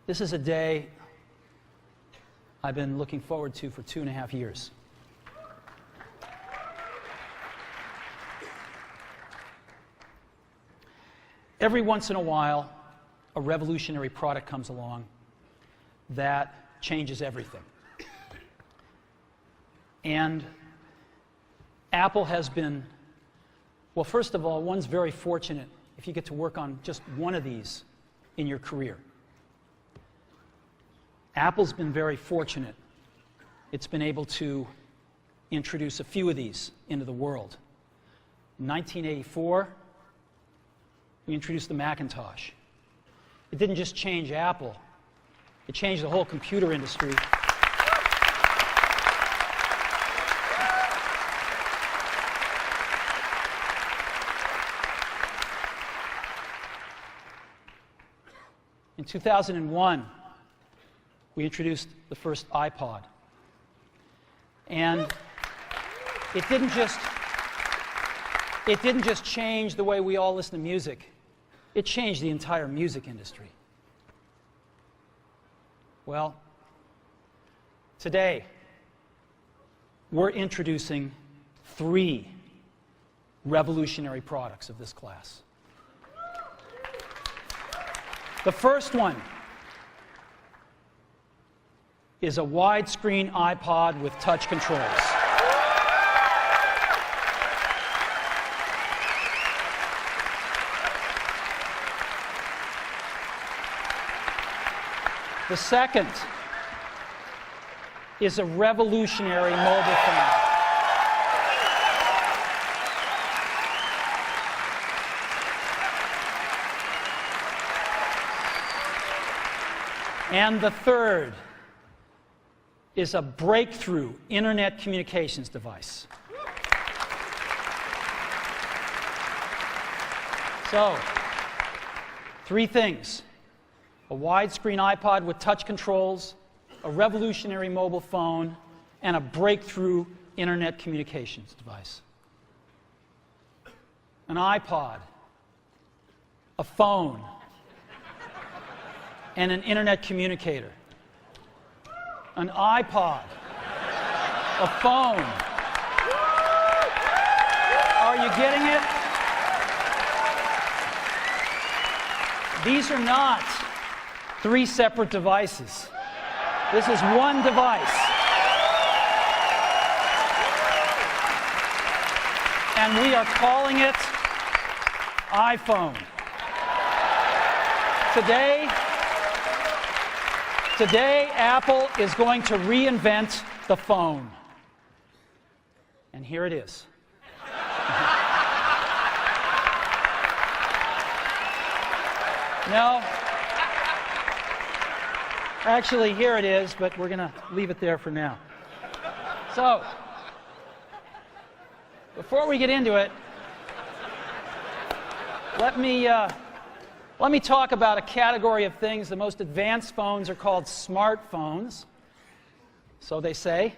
This is a day I've been looking forward to for 2.5 years. Every once in a while, a revolutionary product comes along that changes everything. And Apple has been, well, first of all, one's very fortunate if you get to work on just one of these in your career. Apple's been very fortunate. It's been able to introduce a few of these into the world. In 1984, we introduced the Macintosh. It didn't just change Apple, it changed the whole computer industry. In 2001, we introduced the first iPod. And it didn't just change the way we all listen to music. It changed the entire music industry. Well, today, we're introducing 3 revolutionary products of this class. The first one is a widescreen iPod with touch controls. The second is a revolutionary mobile phone. And the third is a breakthrough internet communications device. So, 3 things: a widescreen iPod with touch controls, a revolutionary mobile phone, and a breakthrough internet communications device. An iPod, a phone, and an internet communicator. An iPod, a phone. Are you getting it? These are not 3 separate devices. This is one device. And we are calling it iPhone. Today, Apple is going to reinvent the phone. And here it is. No. Actually, here it is, but we're going to leave it there for now. So, before we get into it, let me talk about a category of things. The most advanced phones are called smartphones, so they say.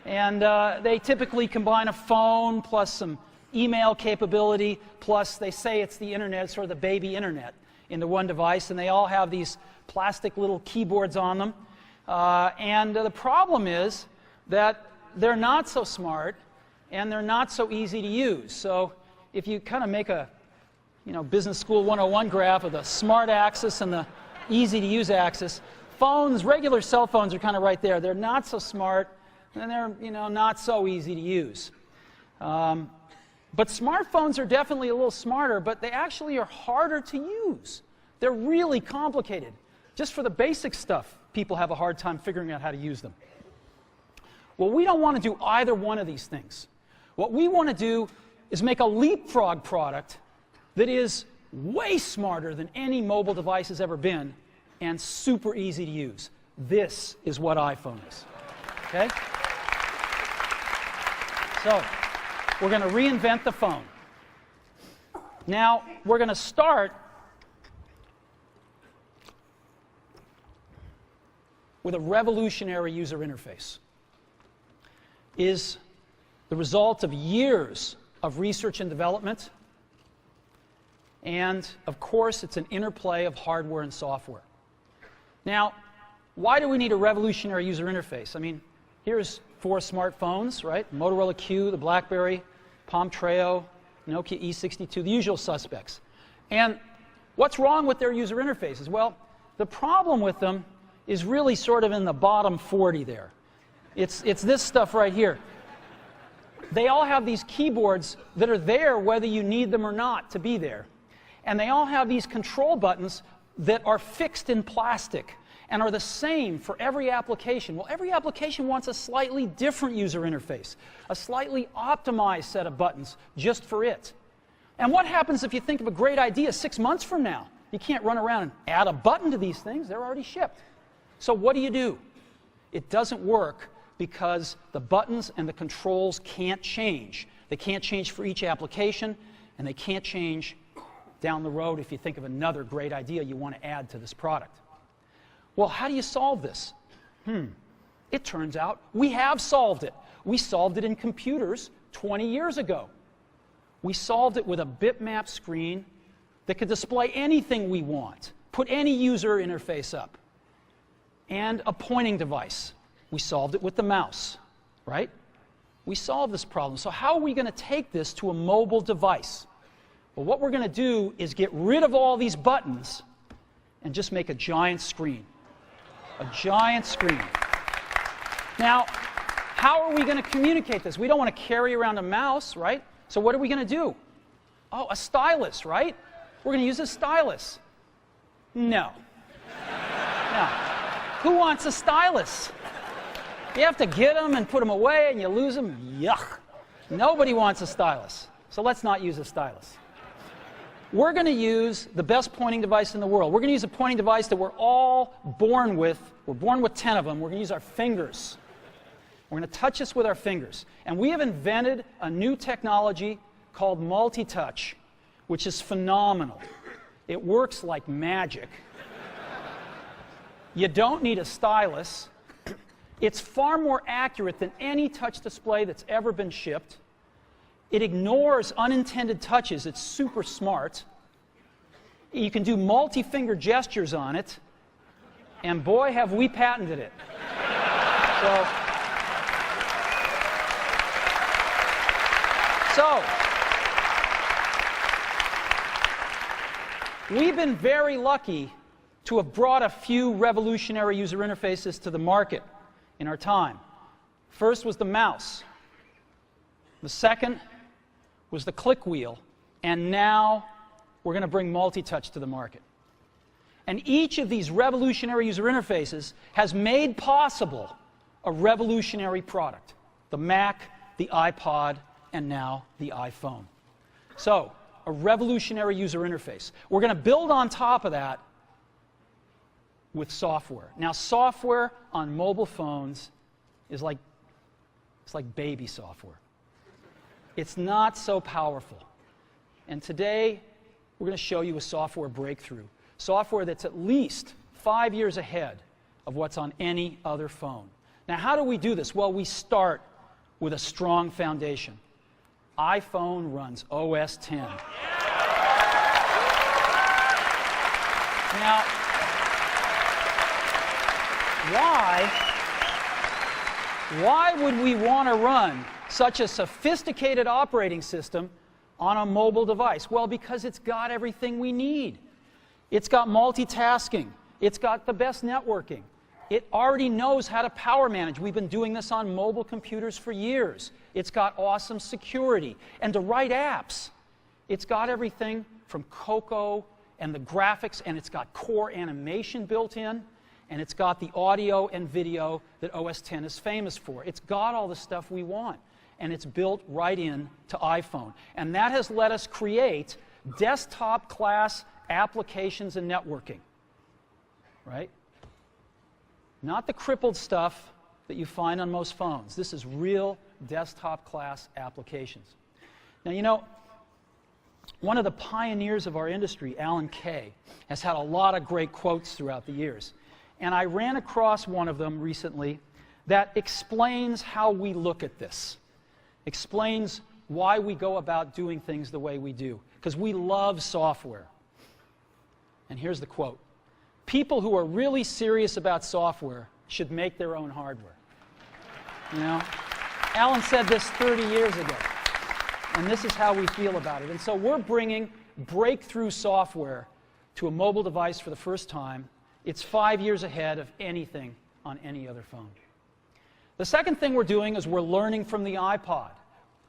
And they typically combine a phone plus some email capability, plus they say it's the internet, sort of the baby internet, into one device, and they all have these plastic little keyboards on them. And the problem is that they're not so smart, and they're not so easy to use. So if you kind of make a Business School 101 graph of the smart axis and the easy-to-use axis, phones, regular cell phones are kind of right there. They're not so smart, and they're not so easy to use. But smartphones are definitely a little smarter, but they actually are harder to use. They're really complicated. Just for the basic stuff, people have a hard time figuring out how to use them. Well, we don't want to do either one of these things. What we want to do is make a leapfrog product that is way smarter than any mobile device has ever been and super easy to use. This is what iPhone is. Okay? So, we're going to reinvent the phone. Now, we're going to start with a revolutionary user interface. Is the result of years of research and development, and of course it's an interplay of hardware and software. Now, why do we need a revolutionary user interface? I mean, here's 4 smartphones, right? Motorola Q, the BlackBerry, Palm Treo, Nokia E62, the usual suspects. And what's wrong with their user interfaces? Well, the problem with them is really sort of in the bottom 40 there. It's this stuff right here. They all have these keyboards that are there whether you need them or not to be there. And they all have these control buttons that are fixed in plastic and are the same for every application. Well, every application wants a slightly different user interface, a slightly optimized set of buttons just for it. And what happens if you think of a great idea 6 months from now? You can't run around and add a button to these things. They're already shipped. So what do? It doesn't work because the buttons and the controls can't change. They can't change for each application, and they can't change down the road if you think of another great idea you want to add to this product. Well, how do you solve this? It turns out we have solved it. We solved it in computers 20 years ago. We solved it with a bitmap screen that could display anything we want, put any user interface up, and a pointing device. We solved it with the mouse, right? We solved this problem. So how are we going to take this to a mobile device? Well, what we're going to do is get rid of all these buttons and just make a giant screen. A giant screen. Now, how are we going to communicate this? We don't want to carry around a mouse, right? So what are we going to do? Oh, a stylus, right? We're going to use a stylus. No. No. Who wants a stylus? You have to get them and put them away and you lose them. Yuck. Nobody wants a stylus. So let's not use a stylus. We're going to use the best pointing device in the world. We're going to use a pointing device that we're all born with. We're born with 10 of them. We're going to use our fingers. We're going to touch this with our fingers. And we have invented a new technology called multi-touch, which is phenomenal. It works like magic. You don't need a stylus. It's far more accurate than any touch display that's ever been shipped. It ignores unintended touches. It's super smart. You can do multi-finger gestures on it. And boy, have we patented it. So, we've been very lucky to have brought a few revolutionary user interfaces to the market in our time. First was the mouse. The second was the click wheel. And now we're going to bring multi-touch to the market. And each of these revolutionary user interfaces has made possible a revolutionary product. The Mac, the iPod, and now the iPhone. So, a revolutionary user interface. We're going to build on top of that with software. Now, software on mobile phones is like baby software. It's not so powerful. And today, we're going to show you a software breakthrough. Software that's at least 5 years ahead of what's on any other phone. Now, how do we do this? Well, we start with a strong foundation. iPhone runs OS X. Now, why would we want to run such a sophisticated operating system on a mobile device? Well, because it's got everything we need. It's got multitasking. It's got the best networking. It already knows how to power manage. We've been doing this on mobile computers for years. It's got awesome security and to write apps. It's got everything from Cocoa and the graphics, and it's got core animation built in, and it's got the audio and video that OS X is famous for. It's got all the stuff we want, and it's built right in to iPhone. And that has let us create desktop-class applications and networking, right? Not the crippled stuff that you find on most phones. This is real desktop-class applications. Now, you know, one of the pioneers of our industry, Alan Kay, has had a lot of great quotes throughout the years. And I ran across one of them recently that explains how we look at this, explains why we go about doing things the way we do, because we love software. And here's the quote. people who are really serious about software should make their own hardware. You know? Alan said this 30 years ago, and this is how we feel about it. And so we're bringing breakthrough software to a mobile device for the first time. It's 5 years ahead of anything on any other phone. The second thing we're doing is we're learning from the iPod,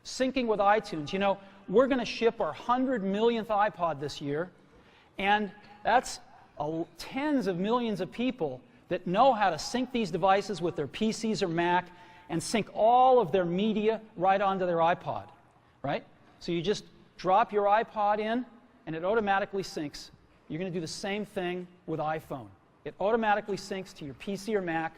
syncing with iTunes. You know, we're going to ship our 100 millionth iPod this year, and that's tens of millions of people that know how to sync these devices with their PCs or Mac and sync all of their media right onto their iPod, right? So you just drop your iPod in, and it automatically syncs. You're going to do the same thing with iPhone. It automatically syncs to your PC or Mac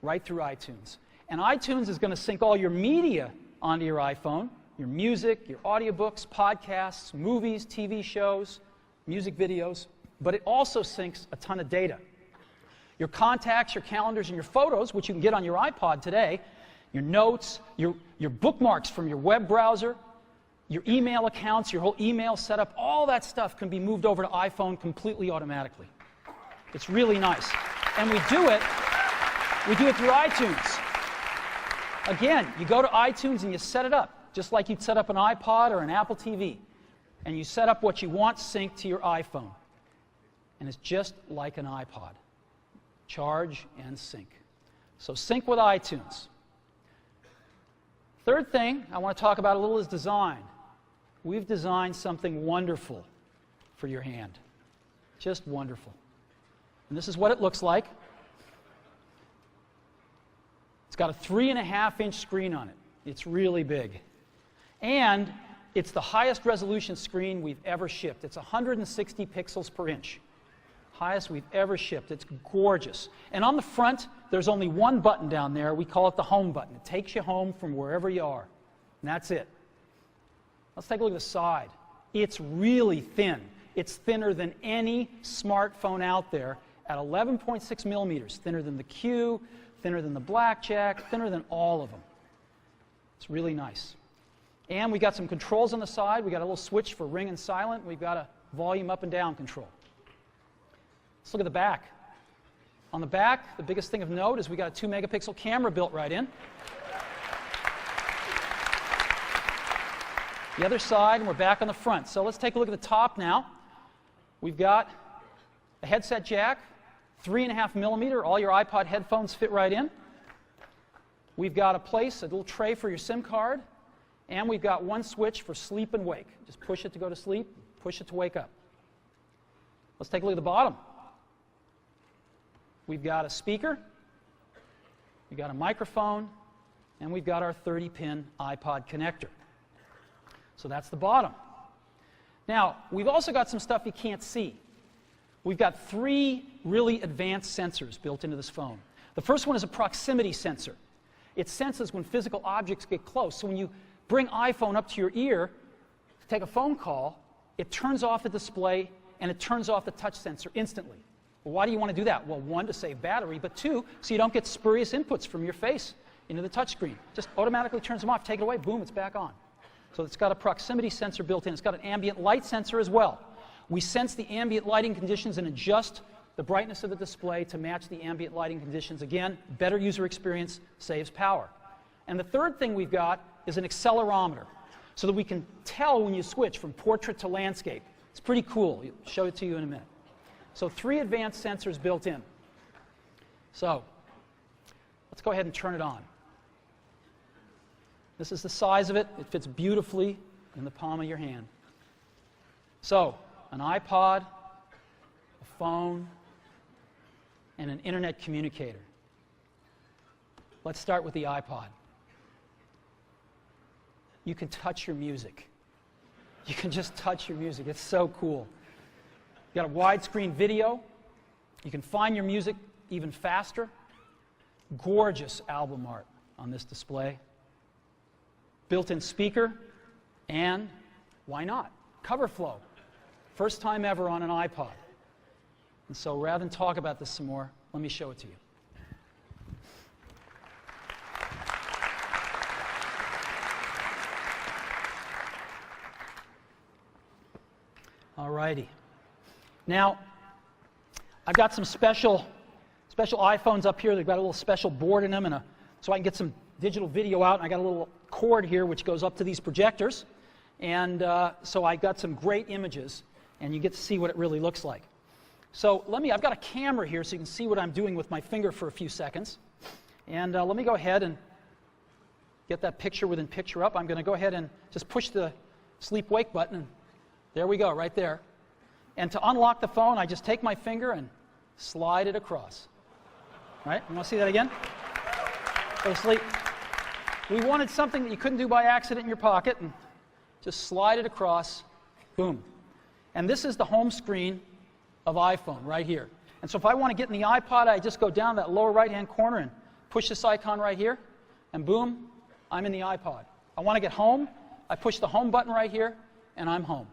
right through iTunes. And iTunes is going to sync all your media onto your iPhone, your music, your audiobooks, podcasts, movies, TV shows, music videos, but it also syncs a ton of data. Your contacts, your calendars, and your photos, which you can get on your iPod today, your notes, your bookmarks from your web browser, your email accounts, your whole email setup, all that stuff can be moved over to iPhone completely automatically. It's really nice. And we do it through iTunes. Again, you go to iTunes and you set it up, just like you'd set up an iPod or an Apple TV. And you set up what you want synced to your iPhone. And it's just like an iPod. Charge and sync. So sync with iTunes. Third thing I want to talk about a little is design. We've designed something wonderful for your hand. Just wonderful. And this is what it looks like. It's got a 3.5-inch screen on it. It's really big. And it's the highest resolution screen we've ever shipped. It's 160 pixels per inch. Highest we've ever shipped. It's gorgeous. And on the front, there's only one button down there. We call it the home button. It takes you home from wherever you are. And that's it. Let's take a look at the side. It's really thin. It's thinner than any smartphone out there at 11.6 millimeters. Thinner than the Q, thinner than the Blackjack, thinner than all of them. It's really nice. And we got some controls on the side. We got a little switch for ring and silent. We've got a volume up and down control. Let's look at the back. On the back, the biggest thing of note is we got a 2-megapixel camera built right in. The other side, and we're back on the front. So let's take a look at the top now. We've got a headset jack, 3.5 millimeter. All your iPod headphones fit right in. We've got a little tray for your SIM card. And we've got one switch for sleep and wake. Just push it to go to sleep, push it to wake up. Let's take a look at the bottom. We've got a speaker, we've got a microphone, and we've got our 30-pin iPod connector. So that's the bottom. Now, we've also got some stuff you can't see. We've got 3 really advanced sensors built into this phone. The first one is a proximity sensor. It senses when physical objects get close. So when you bring iPhone up to your ear to take a phone call, it turns off the display and it turns off the touch sensor instantly. Well, why do you want to do that? Well, 1, to save battery, but 2, so you don't get spurious inputs from your face into the touchscreen. Just automatically turns them off, take it away, boom, it's back on. So it's got a proximity sensor built in. It's got an ambient light sensor as well. We sense the ambient lighting conditions and adjust the brightness of the display to match the ambient lighting conditions. Again, better user experience, saves power. And the third thing we've got is an accelerometer, so that we can tell when you switch from portrait to landscape. It's pretty cool. I'll show it to you in a minute. So 3 advanced sensors built in. So let's go ahead and turn it on. This is the size of it. It fits beautifully in the palm of your hand. So an iPod, a phone, and an internet communicator. Let's start with the iPod. You can touch your music. You can just touch your music. It's so cool. You got a widescreen video. You can find your music even faster. Gorgeous album art on this display. Built-in speaker, and why not? Cover flow. First time ever on an iPod. And so rather than talk about this some more, let me show it to you. All righty. Now, I've got some special iPhones up here. They've got a little special board in them, and so I can get some digital video out. And I got a little cord here which goes up to these projectors, and so I got some great images, and you get to see what it really looks like. So I've got a camera here so you can see what I'm doing with my finger for a few seconds. And let me go ahead and get that picture within picture up. I'm going to go ahead and just push the sleep-wake button, and there we go, right there. And to unlock the phone, I just take my finger and slide it across. Right? You want to see that again? Go to sleep. We wanted something that you couldn't do by accident in your pocket, and just slide it across, boom. And this is the home screen of iPhone right here. And so if I want to get in the iPod, I just go down that lower right-hand corner and push this icon right here, and boom, I'm in the iPod. I want to get home, I push the home button right here, and I'm home.